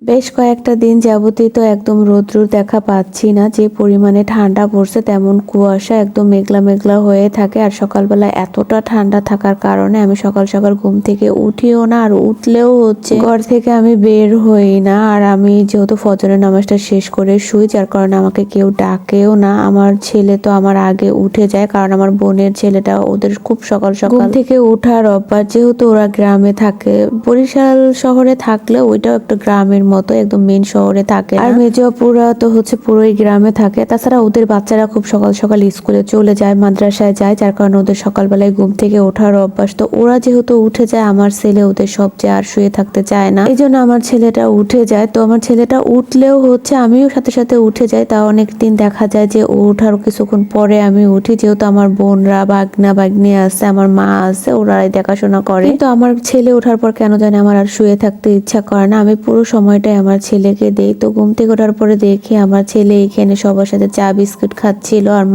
বেশ কয়েকটা দিন যাবতই তো একদম রৌদ্র দেখা পাচ্ছি না। যে পরিমাণে ঠান্ডা পড়ছে তেমন কুয়াশা একদম মেঘলা মেঘলা হয়ে থাকে। আর সকালবেলা এতটা ঠান্ডা থাকার কারণে আমি সকাল সকাল ঘুম থেকে উঠিও না, আর উঠলেও হচ্ছে ঘর থেকে আমি বের হই না। আর আমি যেহেতু ফজরের নামাজটা শেষ করে শুই, যার কারণে আমাকে কেউ ডাকেও না। আমার ছেলে তো আমার আগে উঠে যায়, কারণ আমার বোনের ছেলেটা ওদের খুব সকাল সকাল ঘুম থেকে ওঠার অভ্যাস। যেহেতু ওরা গ্রামে থাকে, বরিশাল শহরে থাকলেও ওইটাও একটা গ্রামের মতো, একদম মেন শহরে থাকে। আর মেজপুরা তো হচ্ছে পুরোই গ্রামে থাকে। তাছাড়া ওদের বাচ্চারা খুব সকাল সকাল স্কুলে চলে যায়, মাদ্রাসায় যায়, যার কারণে ওদের সকালবেলায় ঘুম থেকে ওঠার অভ্যাস। তো ওরা যেহেতু উঠে যায়, আমার ছেলে ওদের সব যে আর শুয়ে থাকতে চায় না, এই জন্য আমার ছেলেটা উঠে যায়। তো আমার ছেলেটা উঠলেও হচ্ছে আমিও সাথে সাথে উঠে যাই। তা অনেকদিন দেখা যায় যে ও ওঠার কিছুক্ষণ পরে আমি উঠি, যেহেতু আমার বোনরা বাগনা বাগনি আছে, আমার মা আছে, ওরা দেখাশোনা করে। কিন্তু আমার ছেলে ওঠার পর কেন জানি আমার আর শুয়ে থাকতে ইচ্ছা করে না, আমি পুরো সময়টাই আমার ছেলেকে দেই। তো ঘুম থেকে ওঠার পরে দেখি আমার ছেলে এখানে সবার সাথে চা বিস্কুট খাচ্ছিল, আর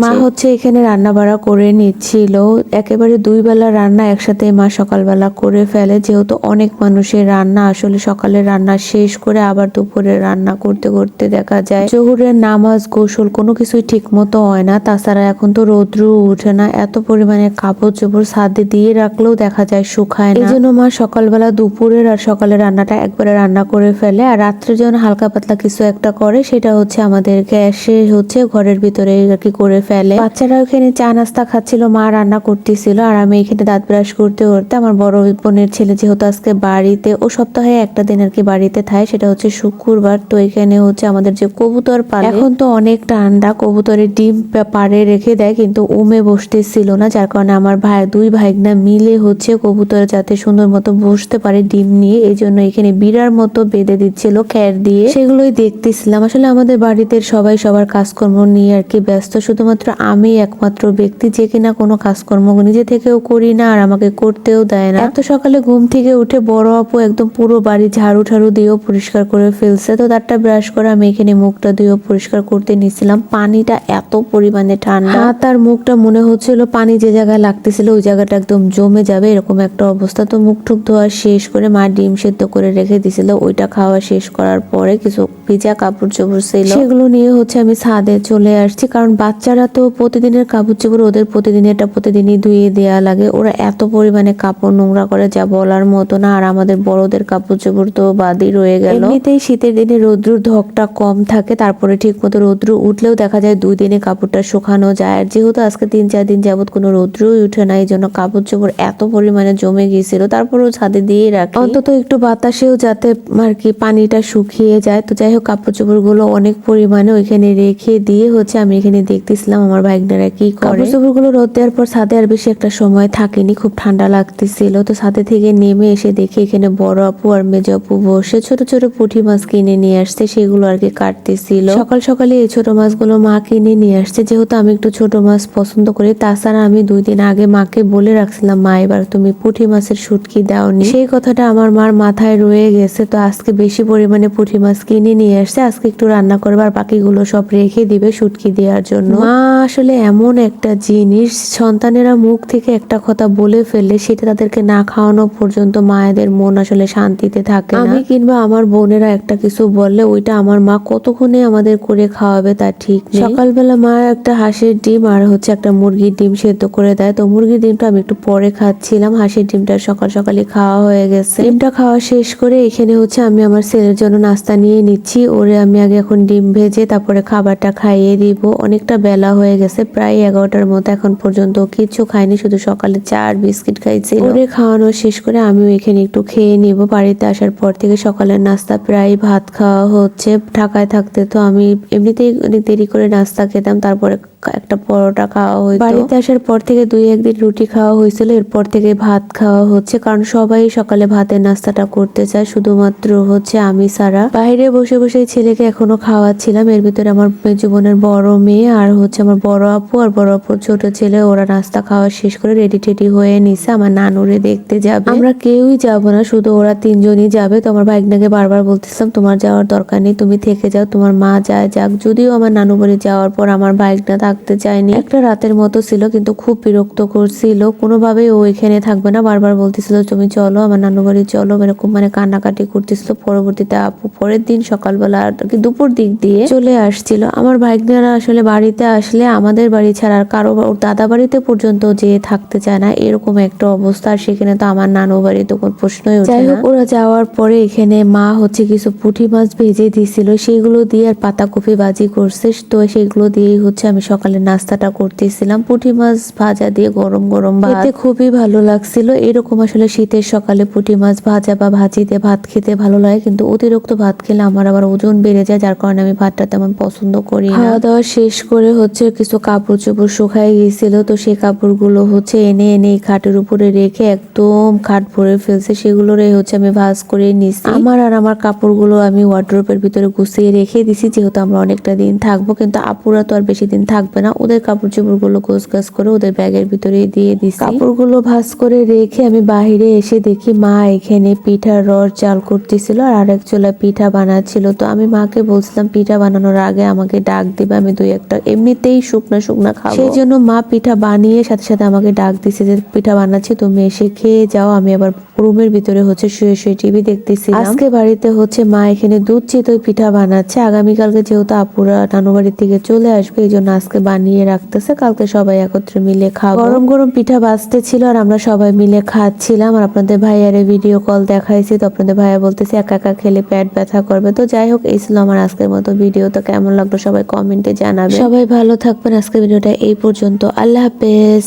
মা হচ্ছে এখানে রান্না বাড়া করে নিচ্ছিল। একেবারে দুই বেলা রান্না একসাথে মা সকালবেলা করে ফেলে, যেহেতু অনেক মানুষের রান্না। আসলে সকালের রান্না শেষ করে আবার দুপুরে রান্না করতে করতে দেখা যায় জোহরের নামাজ গোসল কোনো কিছুই ঠিক মতো হয় না। তাছাড়া এখন তো রৌদ্র উঠে না, এত পরিমাণে কাপড় চোপড় ছাদে দিয়ে রাখলেও দেখা যায় শুকায় না। এই জন্য মা সকালবেলা দুপুরের আর সকালের রান্নাটা একবারে রান্না করে ফেলে। আর রাত্রে যখন হালকা পাতলা কিছু একটা করে, সেটা হচ্ছে আমাদের গ্যাসে হচ্ছে ঘরের ভিতরে আর কি করে ফেলে। বাচ্চারা ওখানে চা নাস্তা খাচ্ছিল, মা রান্না করতেছিল, আর আমি এখানে দাঁত ব্রাশ করতে করতে, আমার বড় বোনের ছেলে যেহেতু আজকে বাড়িতে, ও সপ্তাহে একটা দিন আর কি বাড়িতে থাকে, সেটা হচ্ছে শুক্রবার। তো এখানে হচ্ছে আমাদের যে কবুতর পালে, এখন তো অনেক ঠান্ডা, কবুতরের ডিম পাড়ে রেখে দেয়, কিন্তু উমে বসতেছিল না, যার কারণে আমার দুই ভাইগনা মিলে হচ্ছে কবুতর যাতে সুন্দর মতো বসতে পারে ডিম নিয়ে, এই জন্য এখানে বিড়ার মতো বেঁধে দিচ্ছিল খ্যার দিয়ে, সেগুলোই দেখতেছিলাম। আসলে আমাদের বাড়িতে সবাই সবার কাজকর্ম নিয়ে আর কি ব্যস্ত, শুধুমাত্র আমি একমাত্র ব্যক্তি যে কিনা কোনো কাজকর্ম নিজে থেকেও করি না, আর আমাকে করতেও দেয় না। এত সকালে ঘুম থেকে উঠে বড় আপু একদম পুরো বাড়ি ঝাড়ু ঠাড়ু দিয়েও পরিষ্কার করে ফেলছে। তো তারটা ব্রাশ করে আমি এখানে মুখটা দিয়েও পরিষ্কার করতে নিছিলাম। পানিটা এত পরিমাণে ঠান্ডা, হাত আর মুখটা মনে হচ্ছিল পানি যে জায়গায় লাগতেছিল ওই জায়গাটা একদম জমে যাবে, এরকম একটা অবস্থা। তো মুখ টুক ধোয়া শেষ করে মা ডিম সেদ্ধ করে রেখে দিছিল, ওইটা খাওয়া শেষ করার পরে কিছু ভিজা কাপড় চোপড় ছিল, সেগুলো নিয়ে হচ্ছে আমি ছাদে চলে আসছি। কারণ বাচ্চারা তো প্রতিদিনের কাপড় চোপড়, ওদের প্রতিদিনই ধুয়ে দেওয়া লাগে। ওরা এত পরিমাণে কাপড় নোংরা করে যা বলার মতো না। আর আমাদের বড়দের কাপড় চোপড় তো বাদই রয়ে গেল। এমনিতেই শীতের দিনে রৌদ্রুর ধকটা কম থাকে, তারপরে ঠিক মতো রৌদ্র উঠলেও দেখা যায় 2 দিনে কাপড়টা শুকানো যায়। আর যেহেতু আজকে 3-4 দিন যাবত কোনো রৌদ্রই উঠে না, এই জন্য কাপড় চোপড় এত পরিমাণে জমে গিয়েছিল। তারপরেও ছাদে দিয়ে রাখি, অন্তত একটু বাতাসেও যাতে আর কি পানিটা শুকিয়ে যায়। তো যাই হোক, কাপড় চোপড় গুলো অনেক পরিমাণে ওইখানে রেখে দিয়ে হচ্ছে আমি এখানে দেখতেছিলাম আমার ভাইগনারা কি করে। কাপড় চোপড় গুলো রোদ দেওয়ার পর ছাদে আর বেশি একটা সময় থাকেনি, খুব ঠান্ডা লাগতেছিল। তো ছাদে থেকে নেমে এসে দেখি এখানে বড় আপু আর মেজ আপু বসে ছোট ছোট পুঁটি মাছ কিনে নিয়ে আসছে, সেগুলো আর কি কাটতেছিল। সকাল সকালে এই ছোট মাছগুলো মা কিনে নিয়ে আসছে, যেহেতু আমি একটু ছোট মাছ পছন্দ করি। তাছাড়া আমি 2 দিন আগে মাকে বলে রাখছিলাম, মা এবার তুমি পুঁটি মাছের শুটকি দাওনি, সেই কথাটা আমার মার মাথায় রয়ে গেছে। তো আজকে বেশি পরিমাণে পুঁটি মাছ কিনে নিয়ে আসছে, আজকে একটু রান্না করবে, আর বাকিগুলো সব রেখে দিবে শুটকি দেওয়ার জন্য। মা আসলে এমন একটা জিনিস, সন্তানেরা মুখ থেকে একটা কথা বলে ফেললে সেটা তাদেরকে না খাওয়ানো পর্যন্ত মায়েদের মন আসলে শান্তিতে থাকে না। আমি কিংবা আমার বোনেরা একটা কিছু বললে ওইটা আমার মা কতক্ষণে আমাদের করে খাওয়াবে তার ঠিক নেই। সকালবেলা মা একটা হাঁসের ডিম আর হচ্ছে একটা মুরগির ডিম সেদ্ধ করে দেয়। তো মুরগির ডিমটা আমি একটু পরে খাচ্ছিলাম, হাঁসের ডিমটা সকাল সকালে খাওয়া হয়ে গেছে। ডিমটা খাওয়া শেষ করে এখানে হচ্ছে আমি আমার ছেলের জন্য নাস্তা নিয়ে নিচ্ছি। ওরে আমি আগে এখন ডিম ভেজে তারপরে খাবারটা খাইয়ে দিব। অনেকটা বেলা হয়ে গেছে, প্রায় 11টার মতো, এখন পর্যন্ত কিছু খাইনি, শুধু সকালে চা আর বিস্কিট খাইছি। ওরে খাওয়ানো শেষ করে আমিও এখানে একটু খেয়ে নিব। বাড়িতে আসার পর থেকে সকালের নাস্তা প্রায় ভাত খাওয়া হচ্ছে। ঢাকায় থাকতে তো আমি এমনিতেই অনেক দেরি করে নাস্তা খেতাম, তারপরে একটা পরোটা খাওয়া হইতো। বাড়িতে আসার পর থেকে 2-1 দিন রুটি খাওয়া হয়েছিল, এরপর থেকে ভাত খাওয়া হচ্ছে, কারণ সবাই সকালে ভাতের নাস্তাটা করতে চায়, শুধুমাত্র হচ্ছে আমি ছাড়া। বাইরে বসে বসে ছেলেকে এখনো খাওয়াচ্ছিলাম, এর ভিতরে আমার জীবনের বড় মেয়ে আর হচ্ছে আমার বড় আপু আর বড় আপুর ছোট ছেলে, ওরা নাস্তা খাওয়া শেষ করে রেডি টেডি হয়ে নিছে আমার নানুরে দেখতে যাবে। আমরা কেউই যাব না, শুধু ওরা 3জনই যাবে। তো আমার ভাইগনাকে বারবার বলতেছিলাম, তোমার যাওয়ার দরকার নেই, তুমি থেকে যাও, তোমার মা যায় যাক। যদিও আমার নানু বাড়ি যাওয়ার পর আমার ভাইগনা থাকতে চায়নি। একটা রাতের মতো ছিল, কিন্তু খুব বিরক্ত করছিল, কোনোভাবেই ও এখানে থাকবে না, বারবার বলতেছিল তুমি চলো আমার নানু বাড়ি চলো, এরকম মানে কান্নাকাটি করতেছিল। পরবর্তীতে আপু পরের দিন সকালবেলা আর কি দুপুর দিক দিয়ে চলে আসছিল। আমার ভাইগনারা আসলে বাড়িতে আসলে আমাদের বাড়ি ছাড়া আর কারো ওর দাদা বাড়িতে পর্যন্ত যেয়ে থাকতে চায় না, এরকম একটা অবস্থা। আর সেখানে তো আমার নানু বাড়ি তো কোনো প্রশ্নই ওঠে না। যাই হোক, ওরা যাওয়ার পরে এখানে মা হচ্ছে কিছু পুঁটি মাছ ভেজে দিছিল, সেগুলো দিয়ে আর পাতাকপি ভাজি করছে, তো সেগুলো দিয়েই হচ্ছে আমি সকালে নাস্তাটা করতেছিলাম। পুঁটি মাছ ভাজা দিয়ে গরম গরম ভাত খেতে খুবই ভালো লাগছিল। এরকম আসলে শীতের সকালে পুঁটি মাছ ভাজা বা ভাজি দিয়ে ভাত খেতে ভালো লাগে, কিন্তু অতিরিক্ত ভাত খেলে আমার আবার ওজন বেড়ে যায়, যার কারণে আমি ভাতটা তেমন পছন্দ করি না। খাওয়া দাওয়া শেষ করে হচ্ছে কিছু কাপড় চোপড় শুকায় গিয়েছিল, তো সেই কাপড়গুলো হচ্ছে এনে এনে এই খাটের উপরে রেখে একদম খাট ভরে ফেলছে, সেগুলোরে হচ্ছে আমি ভাঁজ করে নিছি। আমার আর আমার কাপড়গুলো আমি ওয়ার্ড্রোবের ভিতরে গুছিয়ে রেখে দিছি, যেহেতু আমরা অনেকটা দিন থাকবো, কিন্তু আপুরা তো আর বেশি দিন থাকবে না, ওদের কাপড় চোপড়গুলো গোছগাছ করে ওদের ব্যাগের ভিতরে দিয়ে দিছি। কাপড়গুলো ভাঁজ করে রেখে আমি বাহিরে এসে দেখি মা এখানে পিঠার রস জাল করতেছিল আর আরেক চুলা পিঠা বানাচ্ছিল। তো আমি মাকে বলছিলাম পিঠা বানানোর আগে আমাকে ডাক দিবে, আমি দুই একটা এমনিতেই শুকনা শুকনা খাবো। সেই জন্য মা পিঠা বানিয়ে সাথে সাথে আমাকে ডাক দিছে যে পিঠা বানাচ্ছি, তুমি এসে খেয়ে যাও। আমি আবার রুমের ভিতরে হচ্ছে শুয়ে শুয়ে টিভি দেখতেছিলাম। আজকে বাড়িতে হচ্ছে মা এখানে দুধ চিতই পিঠা বানাচ্ছে, আগামীকালকে যেহেতু আপুরা নানু বাড়ির থেকে চলে আসবে, এই জন্য আজকে বানিয়ে রাখতেছে, কালকে সবাই একত্রে মিলে খাবো। গরম গরম পিঠা বাজতে ছিল আর আমরা সবাই মিলে খাচ্ছিলাম। আর আপনাদের ভাইয়ারে ভিডিও কল দেখাইছি, তো আপনাদের ভাইয়া বলতেছে একা একা খেলে পেট ব্যথা করবে। তো যাই হোক, এই ছিল আমার আজকের মতো ভিডিও। তো কেমন লাগলো সবাই কমেন্টে জানাবে। সবাই ভালো থাকবেন। আজকের ভিডিওটা এই পর্যন্ত। আল্লাহ হাফেজ।